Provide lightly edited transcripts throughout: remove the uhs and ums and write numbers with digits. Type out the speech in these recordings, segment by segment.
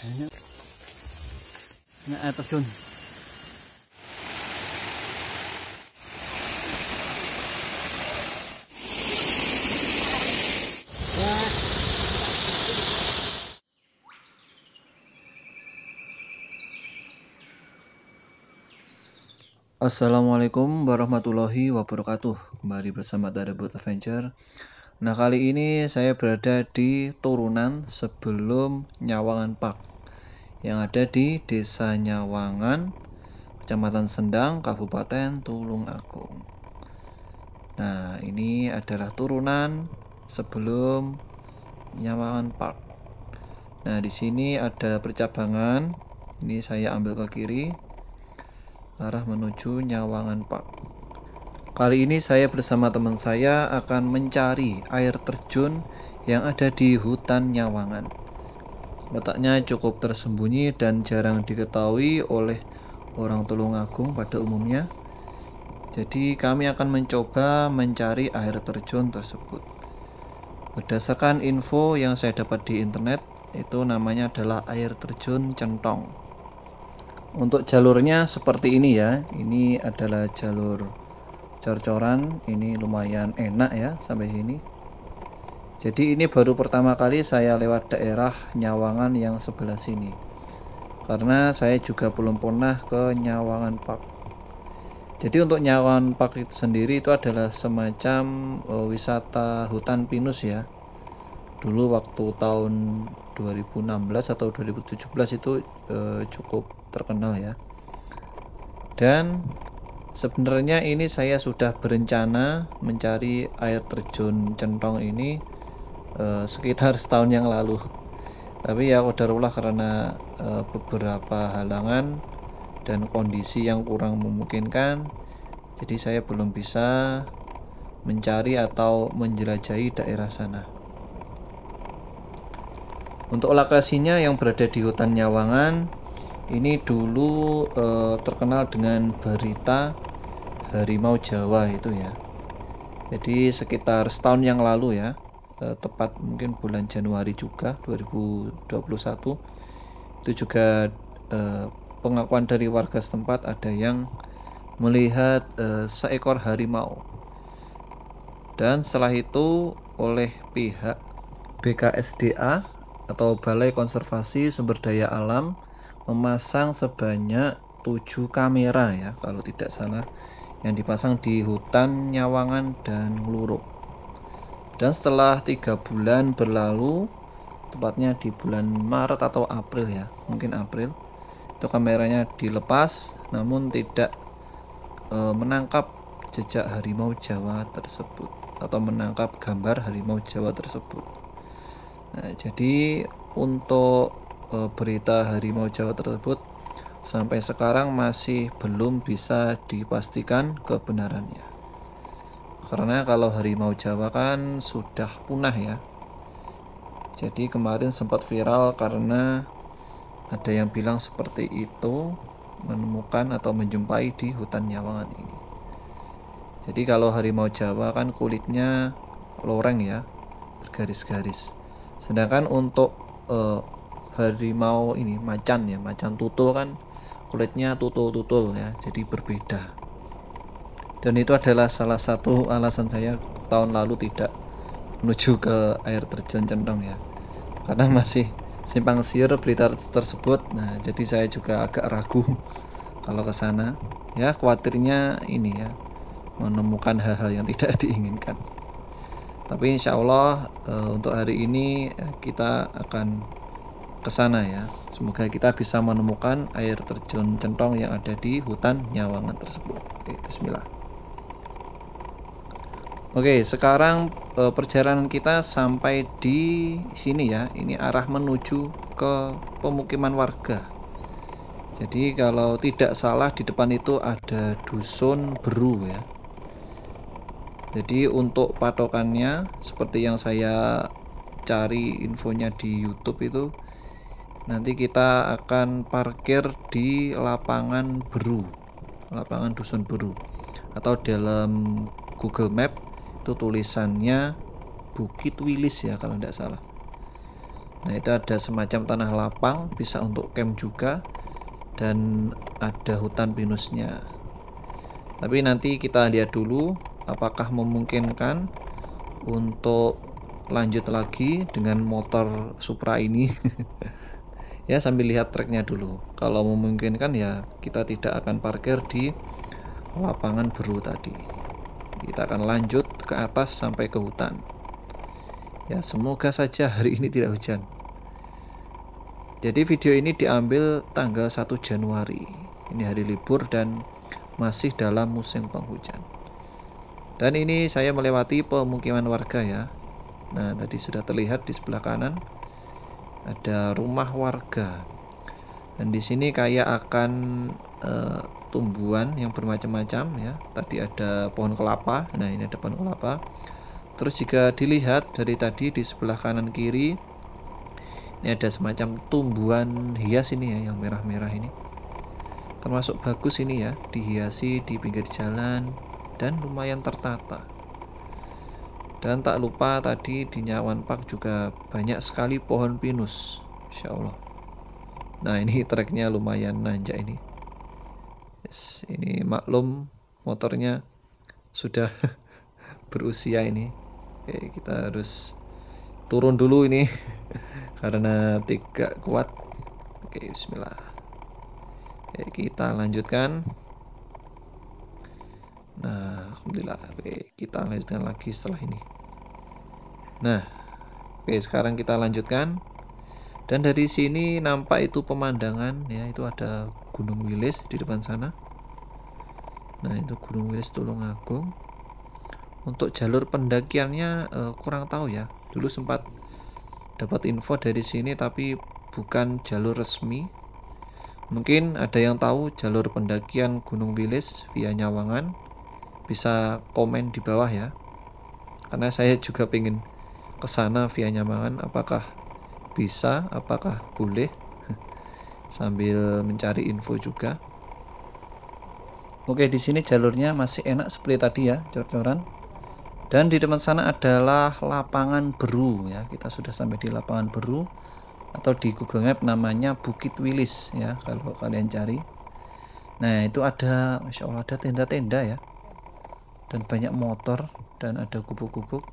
Ini air terjun. Assalamualaikum warahmatullahi wabarakatuh. Kembali bersama Darabut Adventure. Nah, kali ini saya berada di turunan sebelum Nyawangan Park yang ada di Desa Nyawangan, Kecamatan Sendang, Kabupaten Tulungagung. Nah, ini adalah turunan sebelum Nyawangan Park. Nah, di sini ada percabangan. Ini saya ambil ke kiri, arah menuju Nyawangan Park. Kali ini saya bersama teman saya akan mencari air terjun yang ada di hutan Nyawangan. Letaknya cukup tersembunyi dan jarang diketahui oleh orang Tulungagung pada umumnya. Jadi kami akan mencoba mencari air terjun tersebut. Berdasarkan info yang saya dapat di internet, itu namanya adalah air terjun Centong. Untuk jalurnya seperti ini ya. Ini adalah jalur cor-coran, ini lumayan enak ya sampai sini. Jadi ini baru pertama kali saya lewat daerah Nyawangan yang sebelah sini, karena saya juga belum pernah ke Nyawangan Park. Jadi untuk Nyawangan Park itu sendiri itu adalah semacam wisata hutan pinus ya. Dulu waktu tahun 2016 atau 2017 itu cukup terkenal ya. Dan sebenarnya ini saya sudah berencana mencari air terjun Centong ini sekitar setahun yang lalu. Tapi ya qadarullah karena beberapa halangan dan kondisi yang kurang memungkinkan, jadi saya belum bisa mencari atau menjelajahi daerah sana. Untuk lokasinya yang berada di hutan Nyawangan, ini dulu terkenal dengan berita harimau Jawa itu ya. Jadi sekitar setahun yang lalu ya, tepat mungkin bulan Januari juga 2021, itu juga pengakuan dari warga setempat ada yang melihat seekor harimau. Dan setelah itu oleh pihak BKSDA atau Balai Konservasi Sumber Daya Alam memasang sebanyak 7 kamera ya kalau tidak salah, yang dipasang di hutan Nyawangan dan Ngluruk. Dan setelah 3 bulan berlalu, tepatnya di bulan Maret atau April ya, mungkin April, itu kameranya dilepas namun tidak menangkap jejak harimau Jawa tersebut atau menangkap gambar harimau Jawa tersebut. Nah, jadi untuk berita harimau Jawa tersebut sampai sekarang masih belum bisa dipastikan kebenarannya. Karena kalau harimau Jawa kan sudah punah ya. Jadi kemarin sempat viral karena ada yang bilang seperti itu, menemukan atau menjumpai di hutan Nyawangan ini. Jadi kalau harimau Jawa kan kulitnya loreng ya, bergaris-garis. Sedangkan untuk harimau ini macan ya, macan tutul kan kulitnya tutul-tutul ya, jadi berbeda. Dan itu adalah salah satu alasan saya tahun lalu tidak menuju ke air terjun Centong ya, karena masih simpang siur berita tersebut. Nah, jadi saya juga agak ragu kalau ke sana ya, khawatirnya ini ya menemukan hal-hal yang tidak diinginkan. Tapi insya Allah untuk hari ini kita akan ke sana ya. Semoga kita bisa menemukan air terjun Centong yang ada di hutan Nyawangan tersebut. Oke, bismillah. Oke, sekarang perjalanan kita sampai di sini ya. Ini arah menuju ke pemukiman warga. Jadi kalau tidak salah di depan itu ada dusun Beru ya. Jadi untuk patokannya seperti yang saya cari infonya di YouTube itu, nanti kita akan parkir di lapangan Beru, lapangan dusun Beru, atau dalam Google Map itu tulisannya Bukit Wilis ya kalau tidak salah. Nah, itu ada semacam tanah lapang, bisa untuk camp juga, dan ada hutan pinusnya. Tapi nanti kita lihat dulu apakah memungkinkan untuk lanjut lagi dengan motor Supra ini. Ya, sambil lihat treknya dulu. Kalau memungkinkan ya kita tidak akan parkir di lapangan Beru tadi. Kita akan lanjut ke atas sampai ke hutan. Ya, semoga saja hari ini tidak hujan. Jadi video ini diambil tanggal 1 Januari. Ini hari libur dan masih dalam musim penghujan. Dan ini saya melewati pemukiman warga ya. Nah, tadi sudah terlihat di sebelah kanan ada rumah warga. Dan di sini kayak akan tumbuhan yang bermacam-macam ya. Tadi ada pohon kelapa. Nah, ini ada pohon kelapa. Terus jika dilihat dari tadi di sebelah kanan kiri, ini ada semacam tumbuhan hias ini ya, yang merah-merah ini. Termasuk bagus ini ya, dihiasi di pinggir jalan dan lumayan tertata. Dan tak lupa tadi di Nyawan Park juga banyak sekali pohon pinus, Insya Allah. Nah, ini treknya lumayan nanjak ini. Yes, ini maklum motornya sudah berusia ini. Oke, kita harus turun dulu ini karena tidak kuat. Oke, bismillah. Oke, kita lanjutkan. Nah, alhamdulillah. Oke, kita lanjutkan lagi setelah ini. Nah, oke, sekarang kita lanjutkan. Dan dari sini nampak itu pemandangan ya, itu ada Gunung Wilis di depan sana. Nah, itu Gunung Wilis Tulungagung. Untuk jalur pendakiannya kurang tahu ya. Dulu sempat dapat info dari sini tapi bukan jalur resmi. Mungkin ada yang tahu jalur pendakian Gunung Wilis via Nyawangan, bisa komen di bawah ya. Karena saya juga pengen ke sana via Nyawangan, apakah bisa, apakah boleh, sambil mencari info juga. Oke, di sini jalurnya masih enak seperti tadi ya, cor-coran. Dan di depan sana adalah lapangan Beru ya. Kita sudah sampai di lapangan Beru, atau di Google Map namanya Bukit Wilis ya kalau kalian cari. Nah, itu ada, Masya Allah, ada tenda-tenda ya. Dan banyak motor dan ada gubuk-gubuk.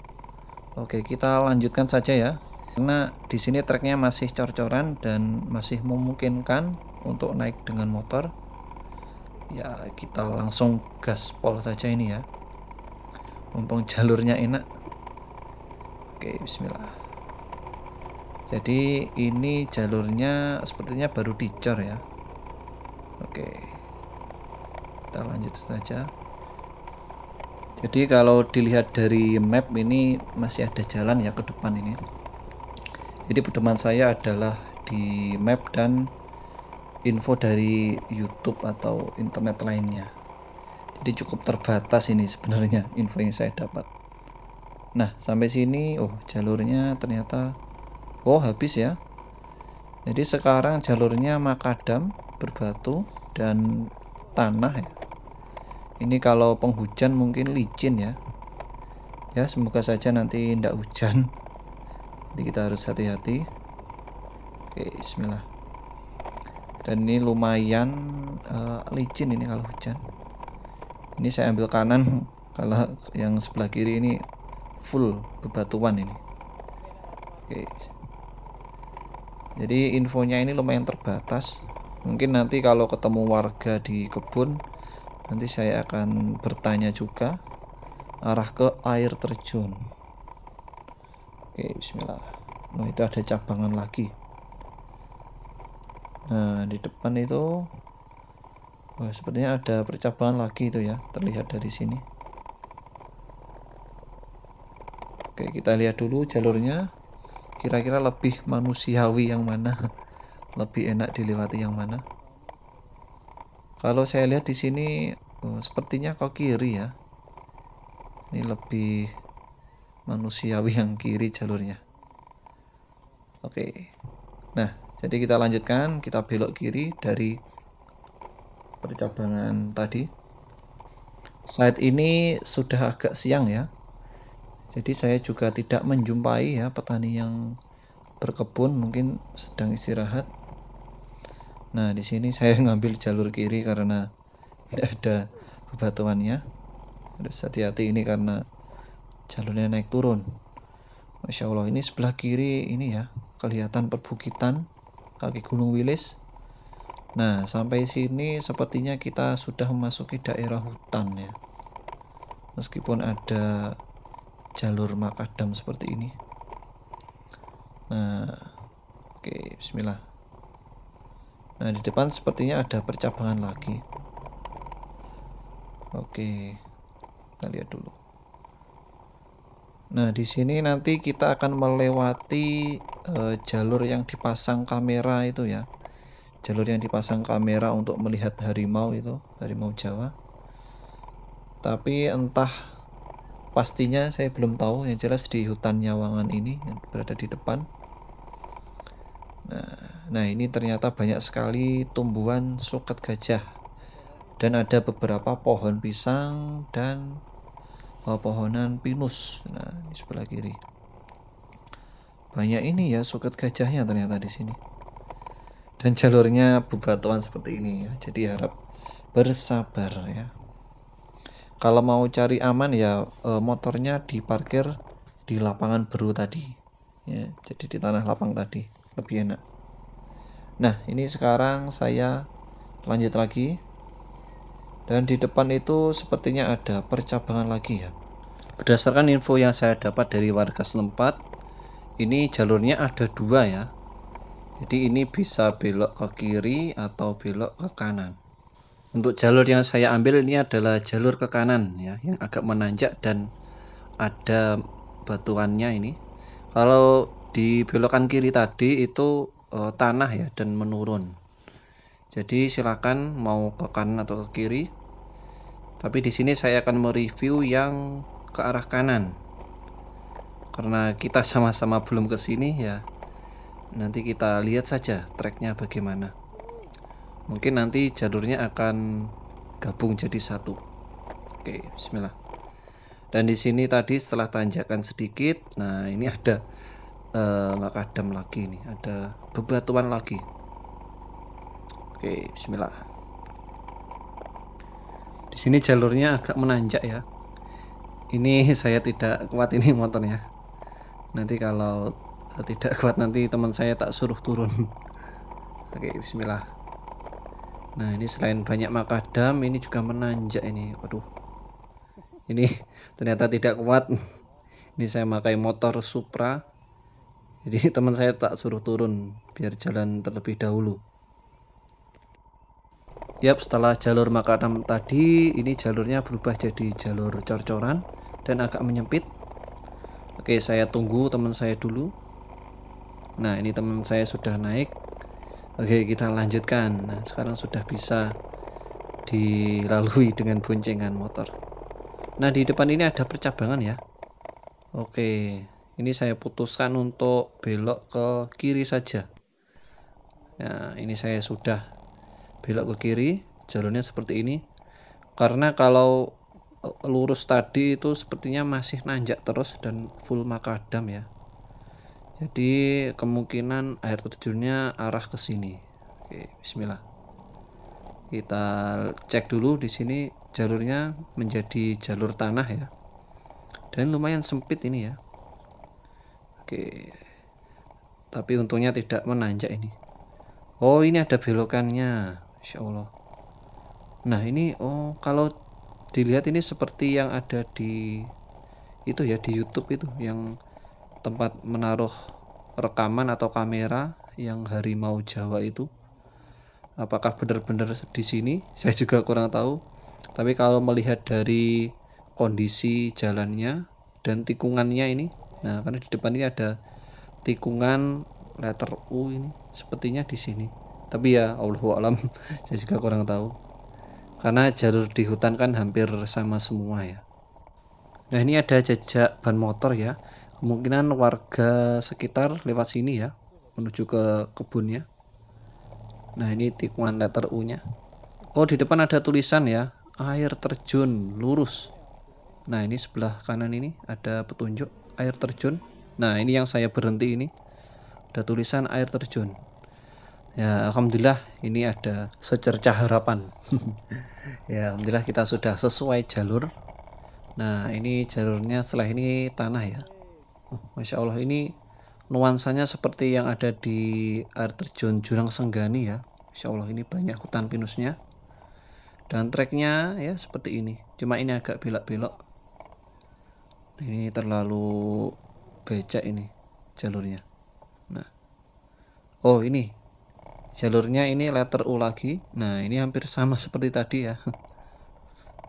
Oke, kita lanjutkan saja ya. Karena di sini treknya masih cor-coran dan masih memungkinkan untuk naik dengan motor. Ya, kita langsung gaspol saja ini ya. Mumpung jalurnya enak. Oke, bismillah. Jadi ini jalurnya sepertinya baru dicor ya. Oke, kita lanjut saja. Jadi kalau dilihat dari map ini masih ada jalan ya ke depan ini. Jadi pedoman saya adalah di map dan info dari YouTube atau internet lainnya. Jadi cukup terbatas ini sebenarnya info yang saya dapat. Nah, sampai sini jalurnya ternyata habis ya. Jadi sekarang jalurnya makadam, berbatu dan tanah ya. Ini kalau penghujan mungkin licin ya. Ya, semoga saja nanti tidak hujan. Jadi kita harus hati-hati. Oke, bismillah. Dan ini lumayan licin ini kalau hujan. Ini saya ambil kanan, kalau yang sebelah kiri ini full bebatuan ini. Oke. Jadi infonya ini lumayan terbatas. Mungkin nanti kalau ketemu warga di kebun, nanti saya akan bertanya juga arah ke air terjun. Oke, bismillah. Oh, itu ada cabangan lagi. Nah, di depan itu sepertinya ada percabangan lagi itu ya, terlihat dari sini. Oke, kita lihat dulu jalurnya. Kira-kira lebih manusiawi yang mana? Lebih enak dilewati yang mana? Kalau saya lihat di sini sepertinya ke kiri ya. Ini lebih manusiawi yang kiri jalurnya. Oke. Nah, jadi kita lanjutkan, kita belok kiri dari percabangan tadi. Saat ini sudah agak siang ya. Jadi saya juga tidak menjumpai ya petani yang berkebun, mungkin sedang istirahat. Nah, di sini saya ngambil jalur kiri karena tidak ada bebatuannya. Harus hati-hati ini karena jalurnya naik turun. Masya Allah, ini sebelah kiri ini ya, kelihatan perbukitan kaki Gunung Wilis. Nah, sampai sini sepertinya kita sudah memasuki daerah hutan ya. Meskipun ada jalur makadam seperti ini. Nah, oke, bismillah. Nah, di depan sepertinya ada percabangan lagi. Oke, kita lihat dulu. Nah, di sini nanti kita akan melewati jalur yang dipasang kamera itu ya. Jalur yang dipasang kamera untuk melihat harimau itu, harimau Jawa. Tapi entah pastinya saya belum tahu, yang jelas di hutan Nyawangan ini yang berada di depan. Nah, ini ternyata banyak sekali tumbuhan suket gajah. Dan ada beberapa pohon pisang dan pohonan pinus. Nah, di sebelah kiri. Banyak ini ya suket gajahnya ternyata di sini. Dan jalurnya bebatuan seperti ini ya. Jadi harap bersabar ya. Kalau mau cari aman ya motornya diparkir di lapangan Beru tadi. Ya, jadi di tanah lapang tadi lebih enak. Nah, ini sekarang saya lanjut lagi. Dan di depan itu sepertinya ada percabangan lagi ya. Berdasarkan info yang saya dapat dari warga setempat, ini jalurnya ada dua ya. Jadi ini bisa belok ke kiri atau belok ke kanan. Untuk jalur yang saya ambil ini adalah jalur ke kanan ya, yang agak menanjak dan ada batuannya ini. Kalau di belokan kiri tadi itu tanah ya dan menurun. Jadi silakan mau ke kanan atau ke kiri. Tapi di sini saya akan mereview yang ke arah kanan. Karena kita sama-sama belum ke sini ya. Nanti kita lihat saja treknya bagaimana. Mungkin nanti jalurnya akan gabung jadi satu. Oke, bismillah. Dan di sini tadi setelah tanjakan sedikit, nah ini ada makadam lagi nih, ada bebatuan lagi. Oke, bismillah. Di sini jalurnya agak menanjak ya. Ini saya tidak kuat ini motornya. Nanti kalau tidak kuat nanti teman saya tak suruh turun. Oke, bismillah. Nah, ini selain banyak makadam, ini juga menanjak ini. Waduh. Ini ternyata tidak kuat. Ini saya pakai motor Supra. Jadi teman saya tak suruh turun biar jalan terlebih dahulu. Yap, setelah jalur makadam tadi, ini jalurnya berubah jadi jalur cor-coran dan agak menyempit. Oke, saya tunggu teman saya dulu. Nah, ini teman saya sudah naik. Oke, kita lanjutkan. Nah, sekarang sudah bisa dilalui dengan boncengan motor. Nah, di depan ini ada percabangan ya. Oke, ini saya putuskan untuk belok ke kiri saja. Nah, ini saya sudah belok ke kiri, jalurnya seperti ini. Karena kalau lurus tadi itu sepertinya masih nanjak terus dan full makadam ya. Jadi kemungkinan air terjunnya arah ke sini. Oke, bismillah. Kita cek dulu di sini jalurnya menjadi jalur tanah ya. Dan lumayan sempit ini ya. Oke. Tapi untungnya tidak menanjak ini. Oh, ini ada belokannya. Insya Allah. Nah, ini kalau dilihat ini seperti yang ada di itu ya, di YouTube itu yang tempat menaruh rekaman atau kamera yang harimau Jawa itu. Apakah benar-benar di sini? Saya juga kurang tahu. Tapi kalau melihat dari kondisi jalannya dan tikungannya ini, nah karena di depan ini ada tikungan letter U ini, sepertinya di sini. Tapi ya Allahu alam, saya juga kurang tahu. Karena jalur di hutan kan hampir sama semua ya. Nah, ini ada jejak ban motor ya. Kemungkinan warga sekitar lewat sini ya, menuju ke kebunnya. Nah, ini tikungan letter U-nya. Oh, di depan ada tulisan ya, air terjun lurus. Nah, ini sebelah kanan ini ada petunjuk air terjun. Nah, ini yang saya berhenti ini. ada tulisan air terjun. Ya, alhamdulillah ini ada secercah harapan. Ya, alhamdulillah kita sudah sesuai jalur. Nah, ini jalurnya, setelah ini tanah ya. Masya Allah, ini nuansanya seperti yang ada di air terjun Jurang Senggani ya. Masya Allah, ini banyak hutan pinusnya. Dan treknya ya seperti ini. Cuma ini agak belok-belok. Ini terlalu becek ini jalurnya. Nah, oh ini jalurnya ini letter U lagi. Nah, ini hampir sama seperti tadi ya.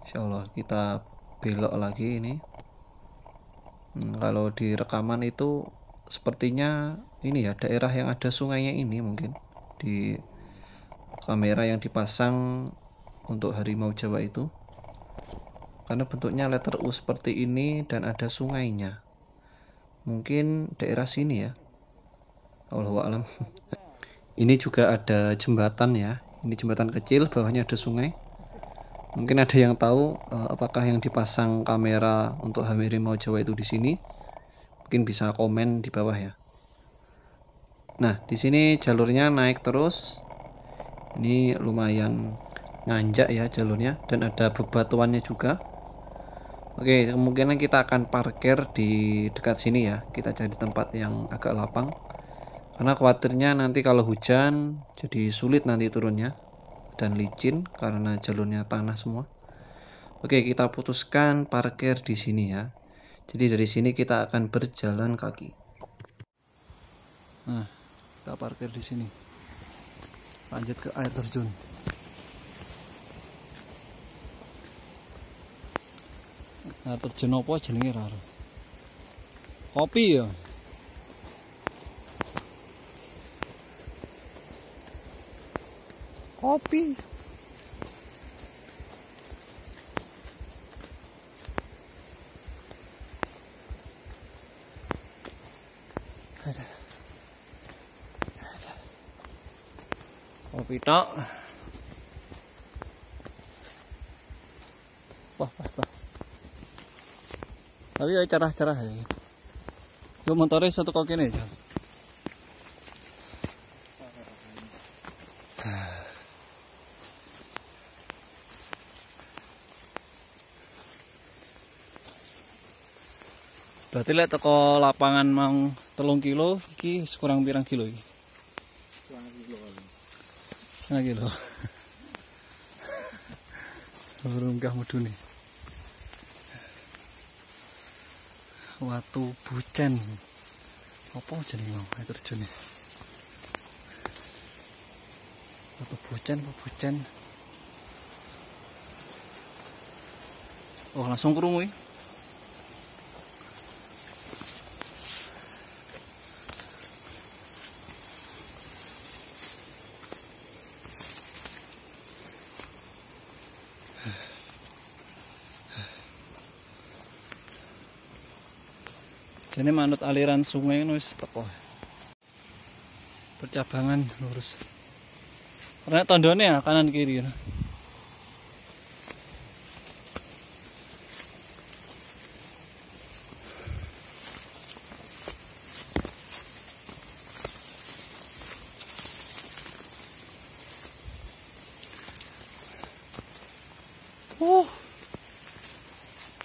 Insya Allah kita belok lagi ini. Kalau di rekaman itu sepertinya ini ya daerah yang ada sungainya ini mungkin di kamera yang dipasang untuk harimau Jawa itu, karena bentuknya letter U seperti ini dan ada sungainya. Mungkin daerah sini ya. Allahu a'lam. Ini juga ada jembatan ya. Ini jembatan kecil, bawahnya ada sungai. Mungkin ada yang tahu apakah yang dipasang kamera untuk harimau Jawa itu di sini. Mungkin bisa komen di bawah ya. Nah, di sini jalurnya naik terus. Ini lumayan nanjak ya jalurnya dan ada bebatuannya juga. Oke, kemungkinan kita akan parkir di dekat sini ya. Kita cari tempat yang agak lapang. Karena khawatirnya nanti kalau hujan jadi sulit nanti turunnya dan licin karena jalurnya tanah semua. Oke, kita putuskan parkir di sini ya. Jadi dari sini kita akan berjalan kaki. Nah, kita parkir di sini. Lanjut ke air terjun. Air terjun apa jenenge ra? Kopi ya. Kopi. Kopi tok. Wah. Tapi ya cerah-cerah ya. Yo motornya satu kaki nih, Jan. Berarti lek teko lapangan mang 3 kilo iki kurang pirang kilo iki? 1,5 kilo. Burung gah mudune. Watu bucen. Apa jenenge mau air terjune? Watu bucen apa bucen? Oh, langsung krungu iki. Jadi manut aliran sungai wis teko. Percabangan lurus. Karena tondone ya kanan kiri.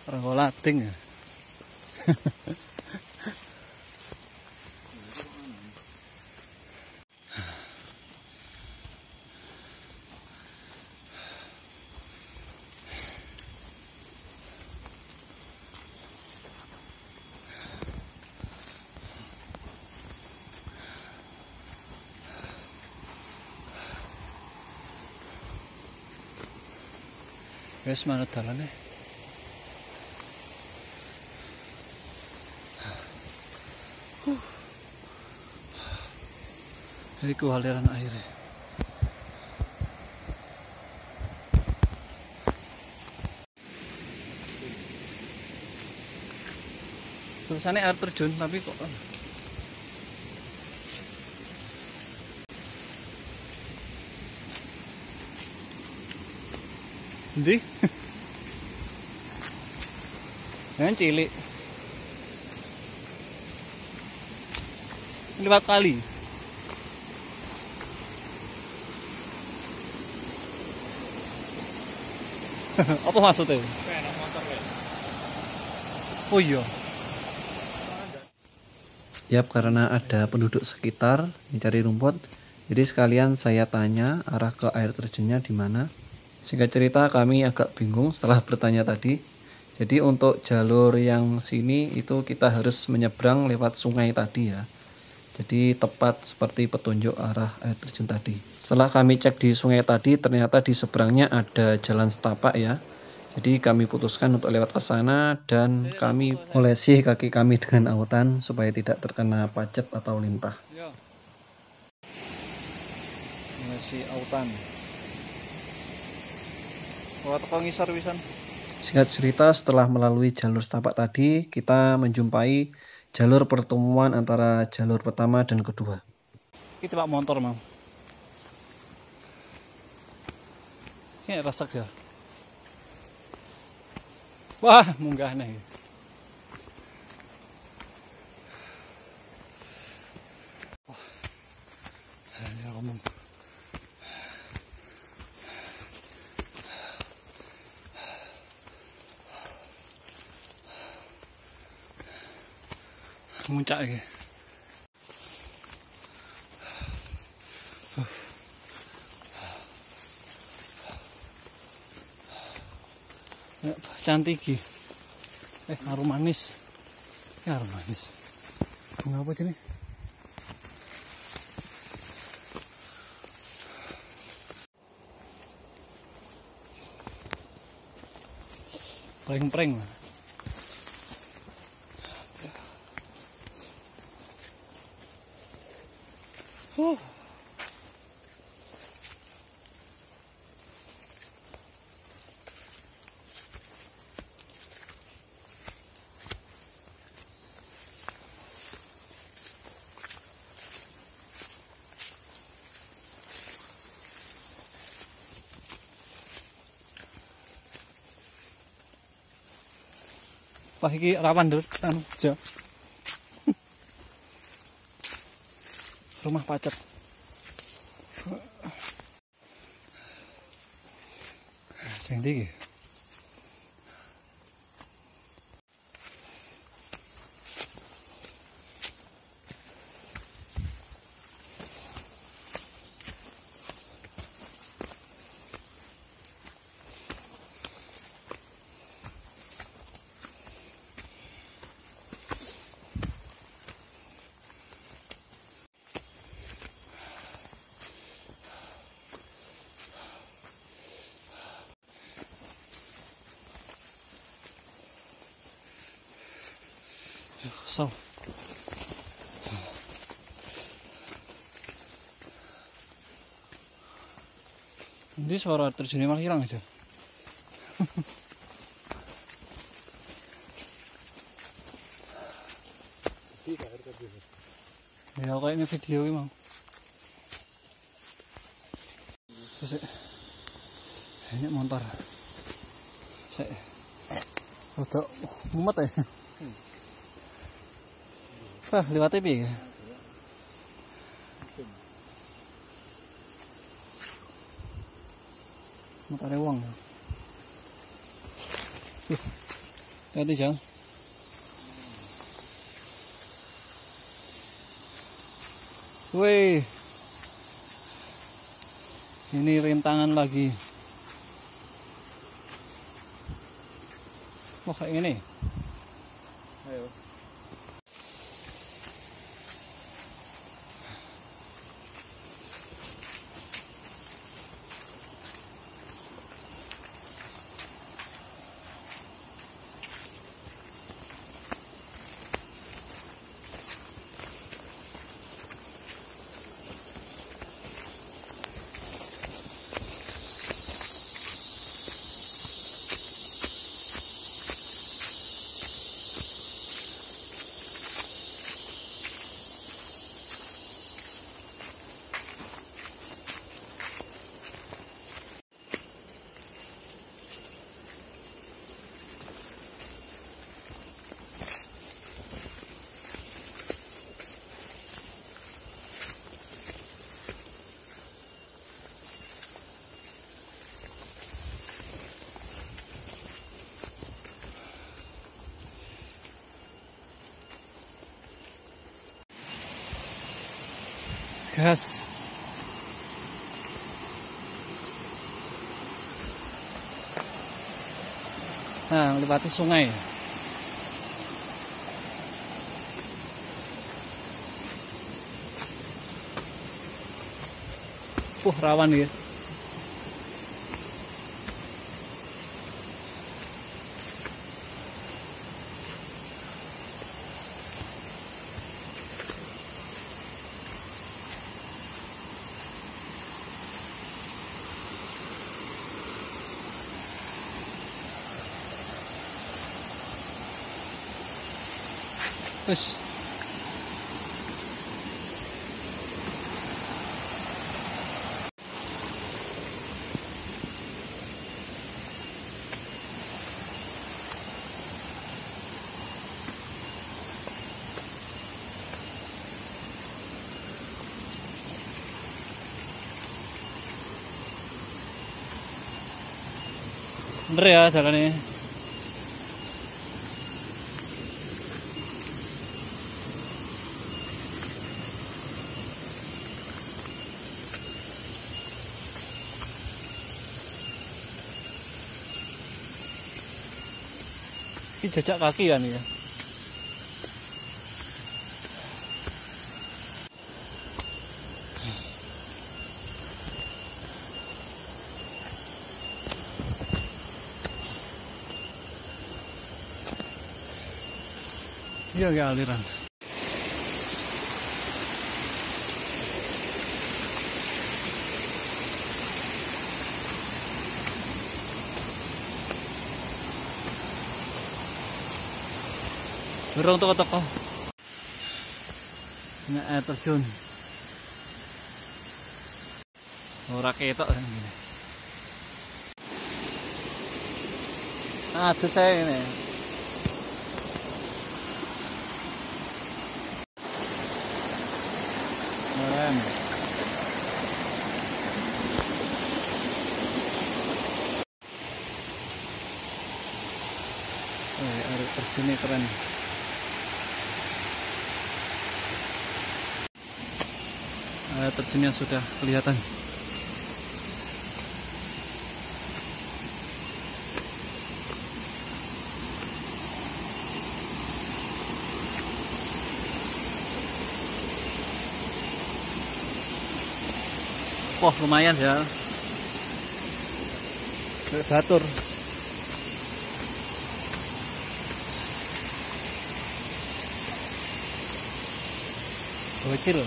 Orang lading ya. Wes manut dalane. Jadi ku aliran air. Tulisannya air terjun tapi kok Ndi? Yang cilik. lewat kali. Apa maksudnya? Oh iya. Yap, karena ada penduduk sekitar mencari rumput, jadi sekalian saya tanya arah ke air terjunnya di mana. Singkat cerita, kami agak bingung setelah bertanya tadi. Jadi untuk jalur yang sini itu kita harus menyeberang lewat sungai tadi ya. Jadi tepat seperti petunjuk arah air terjun tadi. Setelah kami cek di sungai tadi, ternyata di seberangnya ada jalan setapak ya. Jadi kami putuskan untuk lewat ke sana dan kami olesi kaki kami dengan autan supaya tidak terkena pacet atau lintah. Olesi autan. Ora teko ngisor pisan. Singkat cerita, setelah melalui jalur setapak tadi, kita menjumpai jalur pertemuan antara jalur pertama dan kedua. Kita pak motor mau. Ini rasak ya. Wah, munggah nih. Ya ngomong. Muncak iki. Ya, cantik iki. Harum manis. Ya, harum manis. Bunga apa ini? Preng-preng. Wah, iki rawan dur, anu, jo. Rumah pacet. Sing ndi iki? So. Ini suara terjunnya malah hilang aja. Ya kayaknya video ini mau. Terus ini motor. Saya udah mumet ya. Wah, lewat TV ya. Motor uang. Tadi jauh. Wih, ini rintangan lagi. Wah, kayak gini. Ayo. gas. Nah, melewati sungai. Rawan ya. Terus bener ya jalannya. Ini jejak kaki kan ya. Iya kayak aliran. Berong toko-toko. Ini air terjun. Ora ketok gini. Ada saya ini. Keren. Air terjunnya keren. Air terjunnya sudah kelihatan. Wah, lumayan ya. Batur. Bocil.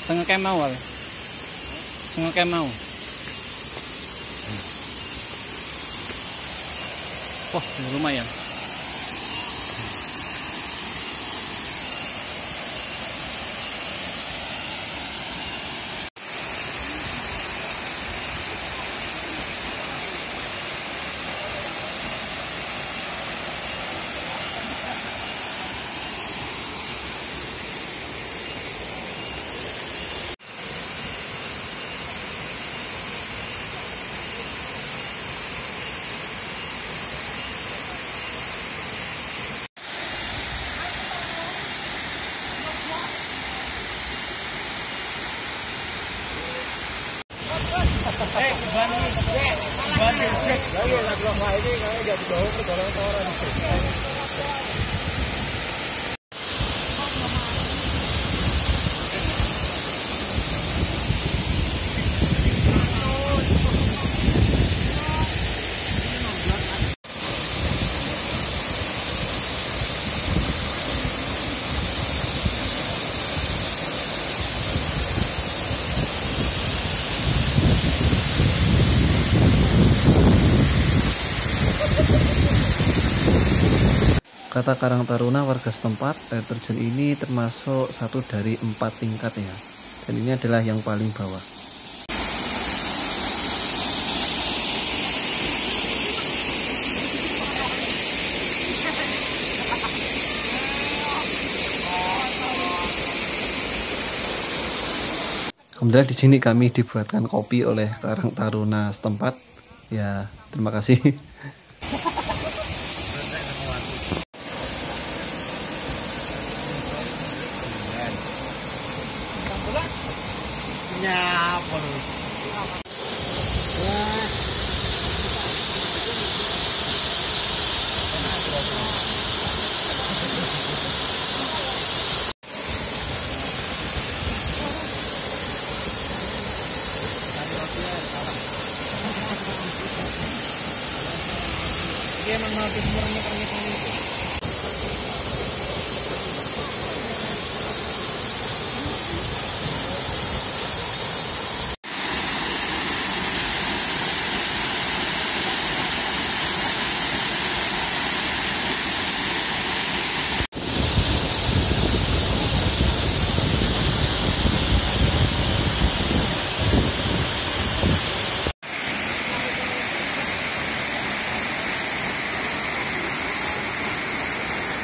Sengke mau. Sengke mau. Wah, lumayan. Kata Karang Taruna warga setempat, air terjun ini termasuk satu dari 4 tingkat ya. Dan ini adalah yang paling bawah. Alhamdulillah di sini kami dibuatkan kopi oleh Karang Taruna setempat. Ya, terima kasih. Nyapa lu. Dia emang mau murni pernikahan itu.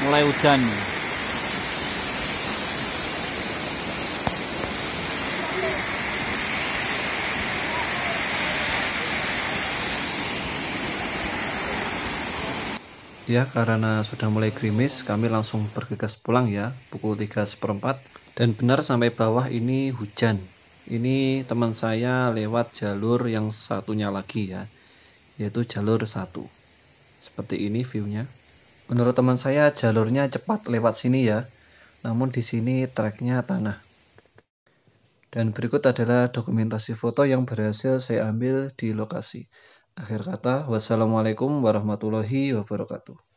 Mulai hujan. Ya, karena sudah mulai gerimis, kami langsung bergegas pulang ya, pukul 3:15. Dan benar sampai bawah ini hujan. Ini teman saya lewat jalur yang satunya lagi ya, yaitu jalur 1. Seperti ini view-nya. Menurut teman saya jalurnya cepat lewat sini ya, namun di sini treknya tanah. Dan berikut adalah dokumentasi foto yang berhasil saya ambil di lokasi. Akhir kata, wassalamualaikum warahmatullahi wabarakatuh.